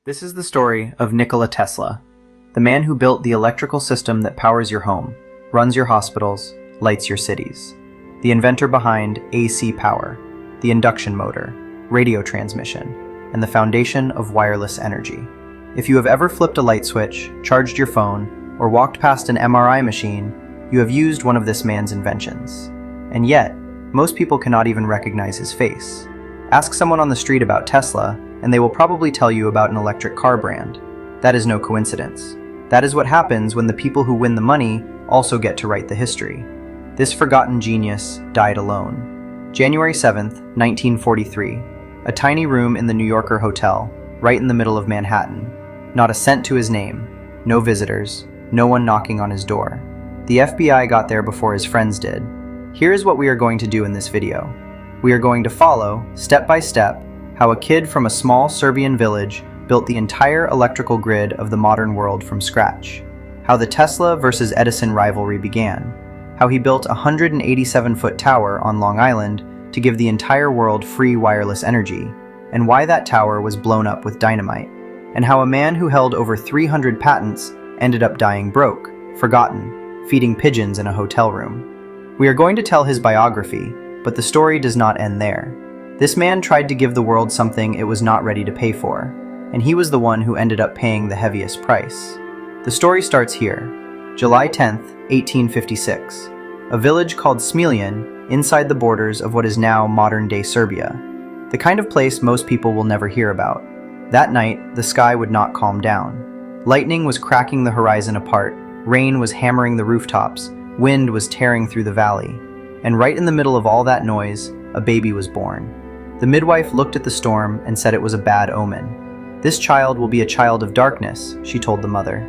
This is the story of Nikola Tesla, the man who built the electrical system that powers your home, runs your hospitals, lights your cities. The inventor behind AC power, the induction motor, radio transmission, and the foundation of wireless energy. If you have ever flipped a light switch, charged your phone, or walked past an MRI machine, you have used one of this man's inventions. And yet, most people cannot even recognize his face. Ask someone on the street about Tesla, and they will probably tell you about an electric car brand. That is no coincidence. That is what happens when the people who win the money also get to write the history. This forgotten genius died alone. January 7th, 1943. A tiny room in the New Yorker hotel, right in the middle of Manhattan. Not a cent to his name. No visitors. No one knocking on his door. The FBI got there before his friends did. Here is what we are going to do in this video. We are going to follow, step by step, how a kid from a small Serbian village built the entire electrical grid of the modern world from scratch. How the Tesla versus Edison rivalry began. How he built a 187-foot tower on Long Island to give the entire world free wireless energy, and why that tower was blown up with dynamite. And how a man who held over 300 patents ended up dying broke, forgotten, feeding pigeons in a hotel room. We are going to tell his biography, but the story does not end there. This man tried to give the world something it was not ready to pay for, and he was the one who ended up paying the heaviest price. The story starts here, July 10th, 1856, a village called Smiljan inside the borders of what is now modern-day Serbia, the kind of place most people will never hear about. That night, the sky would not calm down. Lightning was cracking the horizon apart, rain was hammering the rooftops, wind was tearing through the valley, and right in the middle of all that noise, a baby was born. The midwife looked at the storm and said it was a bad omen. This child will be a child of darkness, she told the mother.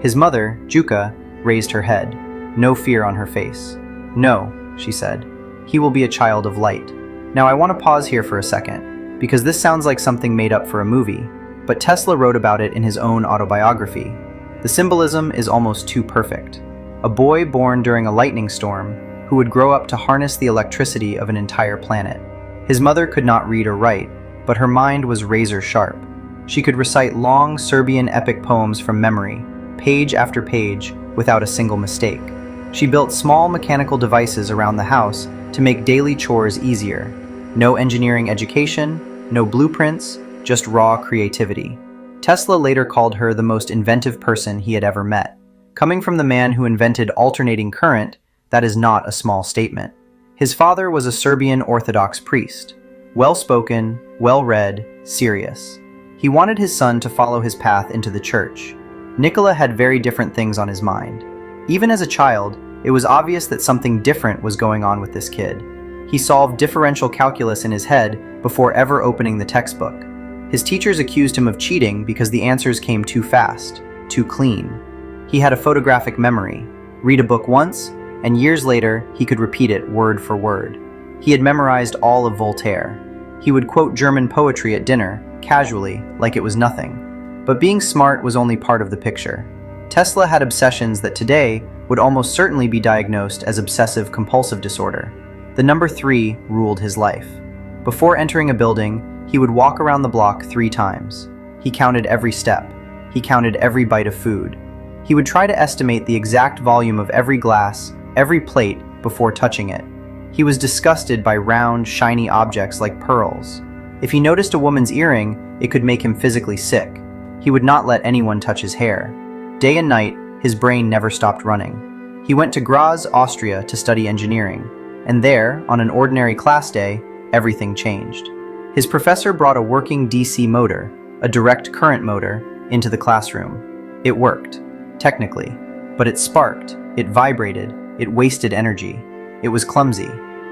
His mother, Juka, raised her head, no fear on her face. No, she said, he will be a child of light. Now I want to pause here for a second, because this sounds like something made up for a movie, but Tesla wrote about it in his own autobiography. The symbolism is almost too perfect. A boy born during a lightning storm who would grow up to harness the electricity of an entire planet. His mother could not read or write, but her mind was razor sharp. She could recite long Serbian epic poems from memory, page after page, without a single mistake. She built small mechanical devices around the house to make daily chores easier. No engineering education, no blueprints, just raw creativity. Tesla later called her the most inventive person he had ever met. Coming from the man who invented alternating current, that is not a small statement. His father was a Serbian Orthodox priest, well-spoken, well-read, serious. He wanted his son to follow his path into the church. Nikola had very different things on his mind. Even as a child, it was obvious that something different was going on with this kid. He solved differential calculus in his head before ever opening the textbook. His teachers accused him of cheating because the answers came too fast, too clean. He had a photographic memory. Read a book once, and years later, he could repeat it word for word. He had memorized all of Voltaire. He would quote German poetry at dinner, casually, like it was nothing. But being smart was only part of the picture. Tesla had obsessions that today would almost certainly be diagnosed as obsessive-compulsive disorder. The number 3 ruled his life. Before entering a building, he would walk around the block 3 times. He counted every step. He counted every bite of food. He would try to estimate the exact volume of every glass, every plate, before touching it. He was disgusted by round, shiny objects like pearls. If he noticed a woman's earring, it could make him physically sick. He would not let anyone touch his hair. Day and night, his brain never stopped running. He went to Graz, Austria to study engineering, and there, on an ordinary class day, everything changed. His professor brought a working DC motor, a direct current motor, into the classroom. It worked, technically, but it sparked, it vibrated, it wasted energy. It was clumsy.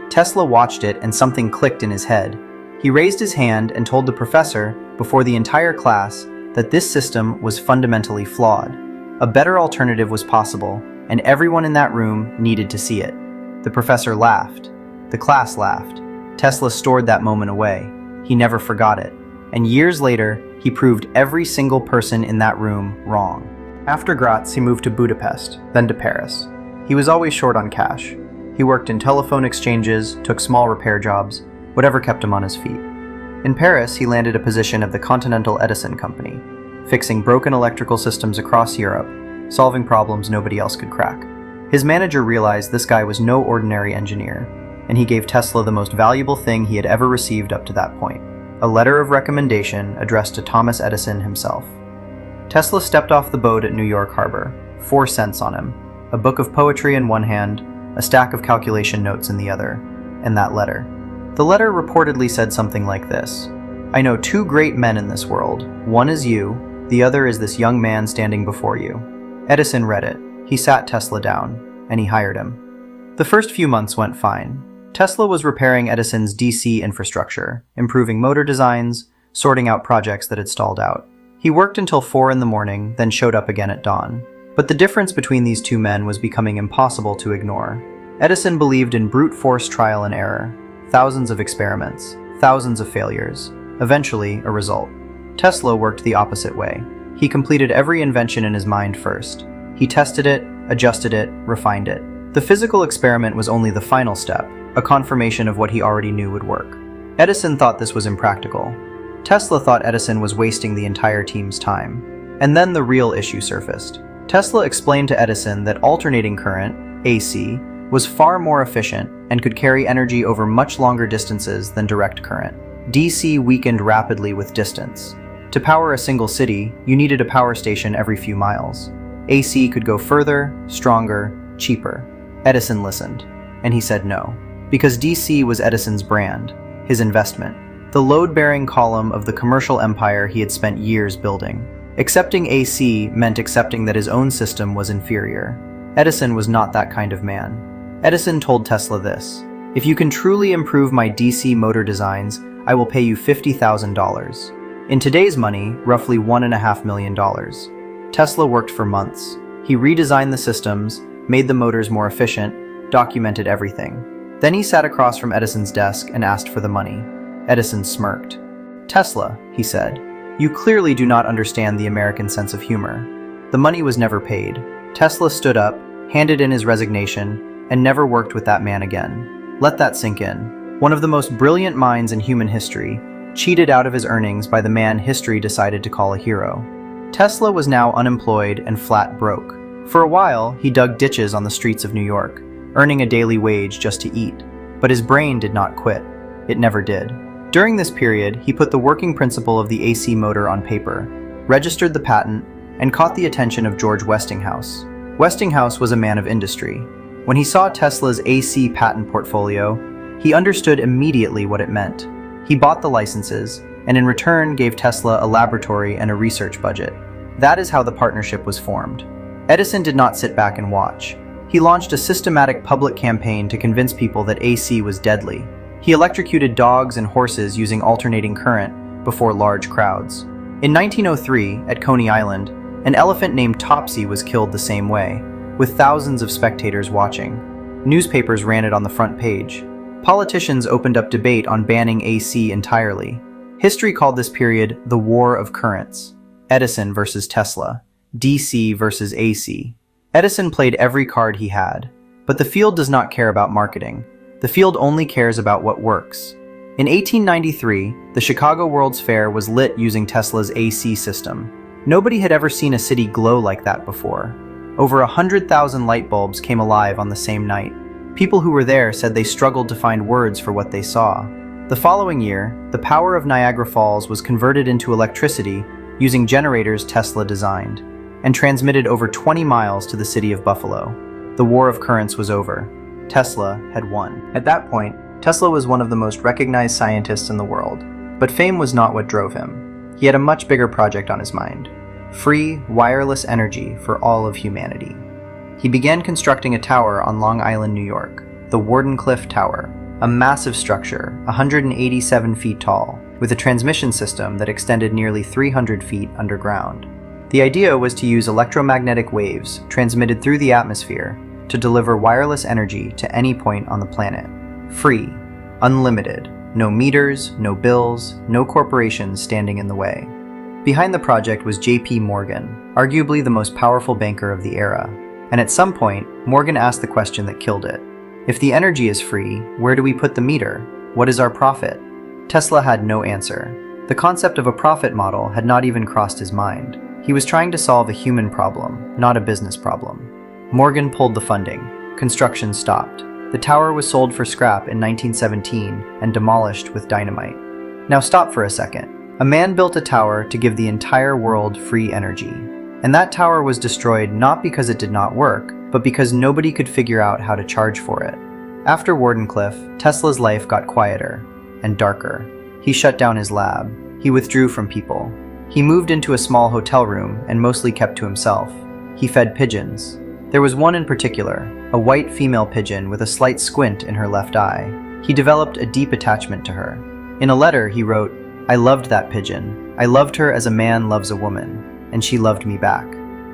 Tesla watched it and something clicked in his head. He raised his hand and told the professor, before the entire class, that this system was fundamentally flawed. A better alternative was possible, and everyone in that room needed to see it. The professor laughed. The class laughed. Tesla stored that moment away. He never forgot it. And years later, he proved every single person in that room wrong. After Graz, he moved to Budapest, then to Paris. He was always short on cash. He worked in telephone exchanges, took small repair jobs, whatever kept him on his feet. In Paris, he landed a position at the Continental Edison Company. fixing broken electrical systems across Europe, solving problems nobody else could crack. His manager realized this guy was no ordinary engineer, and he gave Tesla the most valuable thing he had ever received up to that point, a letter of recommendation addressed to Thomas Edison himself. Tesla stepped off the boat at New York Harbor, 4 cents on him, a book of poetry in one hand, a stack of calculation notes in the other, and that letter. The letter reportedly said something like this: "I know 2 great men in this world. One is you, the other is this young man standing before you." Edison read it. He sat Tesla down, and he hired him. The first few months went fine. Tesla was repairing Edison's DC infrastructure, improving motor designs, sorting out projects that had stalled out. He worked until 4 in the morning, then showed up again at dawn. But the difference between these 2 men was becoming impossible to ignore. Edison believed in brute force trial and error, thousands of experiments, thousands of failures, eventually a result. Tesla worked the opposite way. He completed every invention in his mind first. He tested it, adjusted it, refined it. The physical experiment was only the final step, a confirmation of what he already knew would work. Edison thought this was impractical. Tesla thought Edison was wasting the entire team's time. And then the real issue surfaced. Tesla explained to Edison that alternating current, AC, was far more efficient and could carry energy over much longer distances than direct current. DC weakened rapidly with distance. To power a single city, you needed a power station every few miles. AC could go further, stronger, cheaper. Edison listened, and he said no. Because DC was Edison's brand, his investment, the load-bearing column of the commercial empire he had spent years building. Accepting AC meant accepting that his own system was inferior. Edison was not that kind of man. Edison told Tesla this: "If you can truly improve my DC motor designs, I will pay you $50,000. In today's money, roughly $1.5 million. Tesla worked for months. He redesigned the systems, made the motors more efficient, documented everything. Then he sat across from Edison's desk and asked for the money. Edison smirked. "Tesla," he said, "you clearly do not understand the American sense of humor." The money was never paid. Tesla stood up, handed in his resignation, and never worked with that man again. Let that sink in. One of the most brilliant minds in human history, cheated out of his earnings by the man history decided to call a hero. Tesla was now unemployed and flat broke. For a while, he dug ditches on the streets of New York, earning a daily wage just to eat. But his brain did not quit. It never did. During this period, he put the working principle of the AC motor on paper, registered the patent, and caught the attention of George Westinghouse. Westinghouse was a man of industry. When he saw Tesla's AC patent portfolio, he understood immediately what it meant. He bought the licenses, and in return gave Tesla a laboratory and a research budget. That is how the partnership was formed. Edison did not sit back and watch. He launched a systematic public campaign to convince people that AC was deadly. He electrocuted dogs and horses using alternating current before large crowds. In 1903, at Coney Island, an elephant named Topsy was killed the same way, with thousands of spectators watching. Newspapers ran it on the front page. Politicians opened up debate on banning AC entirely. History called this period the War of Currents. Edison versus Tesla, DC versus AC. Edison played every card he had, but the field does not care about marketing. The field only cares about what works. In 1893, the Chicago World's Fair was lit using Tesla's AC system. Nobody had ever seen a city glow like that before. Over 100,000 light bulbs came alive on the same night. People who were there said they struggled to find words for what they saw. The following year, the power of Niagara Falls was converted into electricity using generators Tesla designed, and transmitted over 20 miles to the city of Buffalo. The War of Currents was over. Tesla had won. At that point, Tesla was one of the most recognized scientists in the world, but fame was not what drove him. He had a much bigger project on his mind: free, wireless energy for all of humanity. He began constructing a tower on Long Island, New York, the Wardenclyffe Tower, a massive structure, 187 feet tall, with a transmission system that extended nearly 300 feet underground. The idea was to use electromagnetic waves transmitted through the atmosphere to deliver wireless energy to any point on the planet. Free, unlimited, no meters, no bills, no corporations standing in the way. Behind the project was J.P. Morgan, arguably the most powerful banker of the era. And at some point, Morgan asked the question that killed it. If the energy is free, where do we put the meter? What is our profit? Tesla had no answer. The concept of a profit model had not even crossed his mind. He was trying to solve a human problem, not a business problem. Morgan pulled the funding. Construction stopped. The tower was sold for scrap in 1917 and demolished with dynamite. Now stop for a second. A man built a tower to give the entire world free energy. And that tower was destroyed not because it did not work, but because nobody could figure out how to charge for it. After Wardenclyffe, Tesla's life got quieter and darker. He shut down his lab. He withdrew from people. He moved into a small hotel room and mostly kept to himself. He fed pigeons. There was one in particular, a white female pigeon with a slight squint in her left eye. He developed a deep attachment to her. In a letter, he wrote, "I loved that pigeon. I loved her as a man loves a woman, and she loved me back."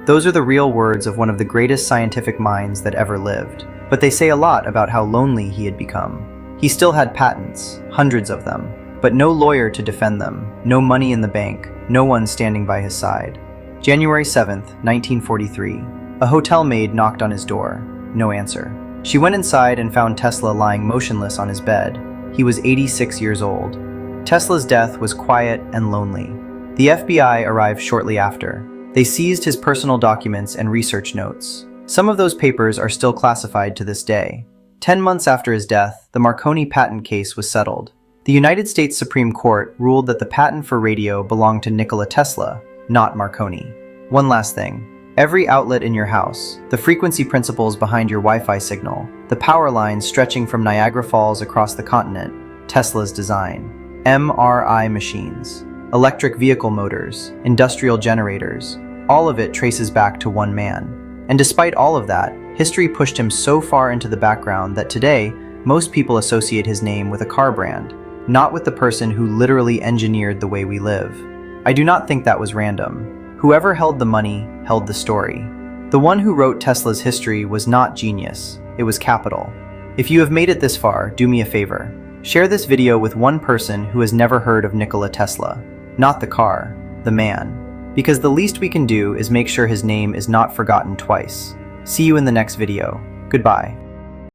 Those are the real words of one of the greatest scientific minds that ever lived. But they say a lot about how lonely he had become. He still had patents, hundreds of them, but no lawyer to defend them, no money in the bank, no one standing by his side. January 7th, 1943. A hotel maid knocked on his door. No answer. She went inside and found Tesla lying motionless on his bed. He was 86 years old. Tesla's death was quiet and lonely. The FBI arrived shortly after. They seized his personal documents and research notes. Some of those papers are still classified to this day. 10 months after his death, the Marconi patent case was settled. The United States Supreme Court ruled that the patent for radio belonged to Nikola Tesla, not Marconi. One last thing. Every outlet in your house, the frequency principles behind your Wi-Fi signal, the power lines stretching from Niagara Falls across the continent, Tesla's design. MRI machines, electric vehicle motors, industrial generators, all of it traces back to one man. And despite all of that, history pushed him so far into the background that today, most people associate his name with a car brand, not with the person who literally engineered the way we live. I do not think that was random. Whoever held the money held the story. The one who wrote Tesla's history was not genius, it was capital. If you have made it this far, do me a favor. Share this video with one person who has never heard of Nikola Tesla. Not the car, the man. Because the least we can do is make sure his name is not forgotten twice. See you in the next video. Goodbye.